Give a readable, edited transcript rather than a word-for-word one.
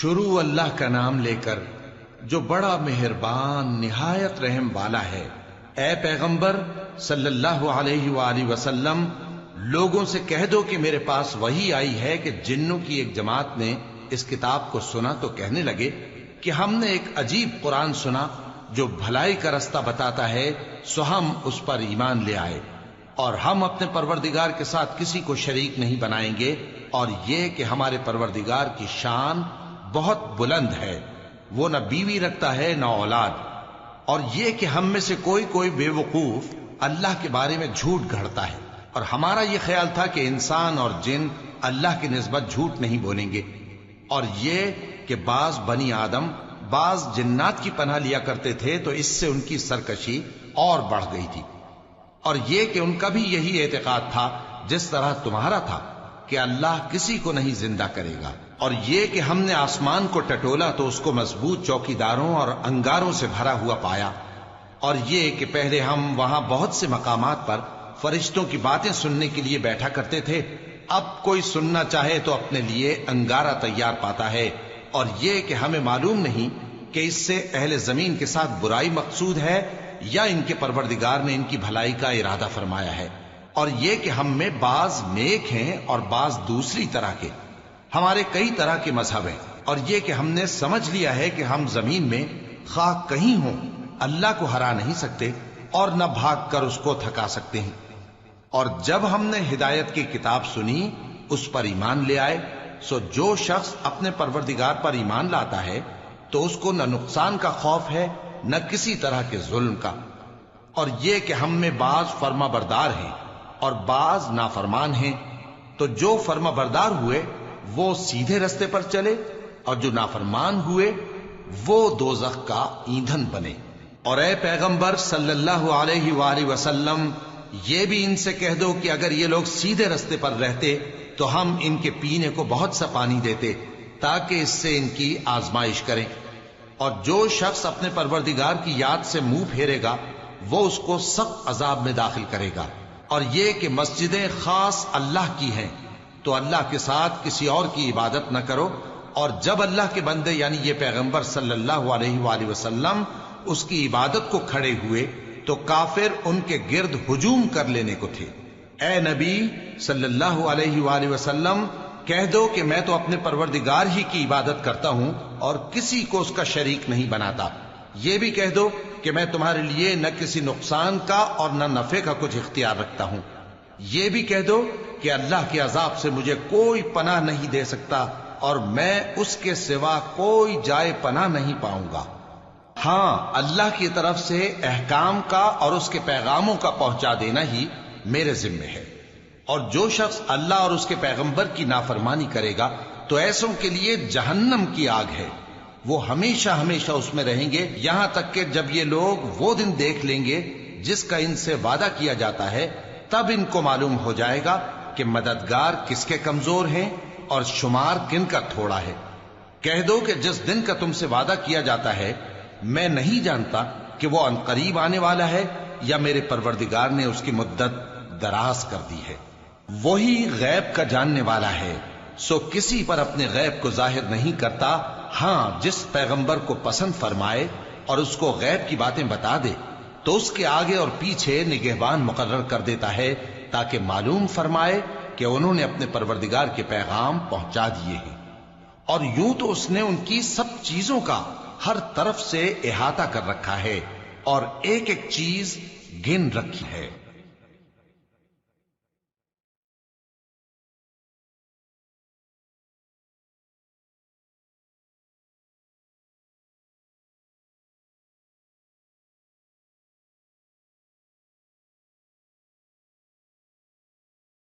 شروع اللہ کا نام لے کر جو بڑا مہربان نہایت رحم والا ہے۔ اے پیغمبر صلی اللہ علیہ وآلہ وسلم، لوگوں سے کہہ دو کہ میرے پاس وحی آئی ہے کہ جنوں کی ایک جماعت نے اس کتاب کو سنا تو کہنے لگے کہ ہم نے ایک عجیب قرآن سنا جو بھلائی کا رستہ بتاتا ہے، سو ہم اس پر ایمان لے آئے اور ہم اپنے پروردگار کے ساتھ کسی کو شریک نہیں بنائیں گے، اور یہ کہ ہمارے پروردگار کی شان بہت بلند ہے، وہ نہ بیوی رکھتا ہے نہ اولاد، اور یہ کہ ہم میں سے کوئی بے وقوف اللہ کے بارے میں جھوٹ گھڑتا ہے، اور ہمارا یہ خیال تھا کہ انسان اور جن اللہ کی نسبت جھوٹ نہیں بولیں گے، اور یہ کہ بعض بنی آدم بعض جنات کی پناہ لیا کرتے تھے تو اس سے ان کی سرکشی اور بڑھ گئی تھی، اور یہ کہ ان کا بھی یہی اعتقاد تھا جس طرح تمہارا تھا کہ اللہ کسی کو نہیں زندہ کرے گا، اور یہ کہ ہم نے آسمان کو ٹٹولا تو اس کو مضبوط چوکیداروں اور انگاروں سے بھرا ہوا پایا، اور یہ کہ پہلے ہم وہاں بہت سے مقامات پر فرشتوں کی باتیں سننے کے لیے بیٹھا کرتے تھے، اب کوئی سننا چاہے تو اپنے لیے انگارہ تیار پاتا ہے، اور یہ کہ ہمیں معلوم نہیں کہ اس سے اہل زمین کے ساتھ برائی مقصود ہے یا ان کے پروردگار نے ان کی بھلائی کا ارادہ فرمایا ہے، اور یہ کہ ہم میں بعض نیک ہیں اور بعض دوسری طرح کے، ہمارے کئی طرح کے مذہب ہیں، اور یہ کہ ہم نے سمجھ لیا ہے کہ ہم زمین میں خواہ کہیں ہوں اللہ کو ہرا نہیں سکتے اور نہ بھاگ کر اس کو تھکا سکتے ہیں، اور جب ہم نے ہدایت کی کتاب سنی اس پر ایمان لے آئے، سو جو شخص اپنے پروردگار پر ایمان لاتا ہے تو اس کو نہ نقصان کا خوف ہے نہ کسی طرح کے ظلم کا، اور یہ کہ ہم میں بعض فرما بردار ہیں اور بعض نافرمان ہیں، تو جو فرما بردار ہوئے وہ سیدھے رستے پر چلے اور جو نافرمان ہوئے وہ دوزخ کا ایندھن بنے۔ اور اے پیغمبر صلی اللہ علیہ وآلہ وسلم، یہ بھی ان سے کہہ دو کہ اگر یہ لوگ سیدھے رستے پر رہتے تو ہم ان کے پینے کو بہت سا پانی دیتے تاکہ اس سے ان کی آزمائش کریں، اور جو شخص اپنے پروردگار کی یاد سے منہ پھیرے گا وہ اس کو سخت عذاب میں داخل کرے گا، اور یہ کہ مسجدیں خاص اللہ کی ہیں تو اللہ کے ساتھ کسی اور کی عبادت نہ کرو، اور جب اللہ کے بندے یعنی یہ پیغمبر صلی اللہ علیہ وآلہ وسلم اس کی عبادت کو کھڑے ہوئے تو کافر ان کے گرد ہجوم کر لینے کو تھے۔ اے نبی صلی اللہ علیہ وآلہ وسلم، کہہ دو کہ میں تو اپنے پروردگار ہی کی عبادت کرتا ہوں اور کسی کو اس کا شریک نہیں بناتا، یہ بھی کہہ دو کہ میں تمہارے لیے نہ کسی نقصان کا اور نہ نفع کا کچھ اختیار رکھتا ہوں، یہ بھی کہہ دو کہ اللہ کے عذاب سے مجھے کوئی پناہ نہیں دے سکتا اور میں اس کے سوا کوئی جائے پناہ نہیں پاؤں گا، ہاں اللہ کی طرف سے احکام کا اور اس کے پیغاموں کا پہنچا دینا ہی میرے ذمہ ہے، اور جو شخص اللہ اور اس کے پیغمبر کی نافرمانی کرے گا تو ایسوں کے لیے جہنم کی آگ ہے، وہ ہمیشہ ہمیشہ اس میں رہیں گے، یہاں تک کہ جب یہ لوگ وہ دن دیکھ لیں گے جس کا ان سے وعدہ کیا جاتا ہے، تب ان کو معلوم ہو جائے گا کہ مددگار کس کے کمزور ہیں اور شمار کن کا تھوڑا ہے۔ کہہ دو کہ جس دن کا تم سے وعدہ کیا جاتا ہے میں نہیں جانتا کہ وہ عنقریب آنے والا ہے یا میرے پروردگار نے اس کی مدت دراز کر دی ہے، وہی غیب کا جاننے والا ہے، سو کسی پر اپنے غیب کو ظاہر نہیں کرتا، ہاں جس پیغمبر کو پسند فرمائے اور اس کو غیب کی باتیں بتا دے تو اس کے آگے اور پیچھے نگہبان مقرر کر دیتا ہے تاکہ معلوم فرمائے کہ انہوں نے اپنے پروردگار کے پیغام پہنچا دیے ہیں، اور یوں تو اس نے ان کی سب چیزوں کا ہر طرف سے احاطہ کر رکھا ہے اور ایک ایک چیز گن رکھی ہے۔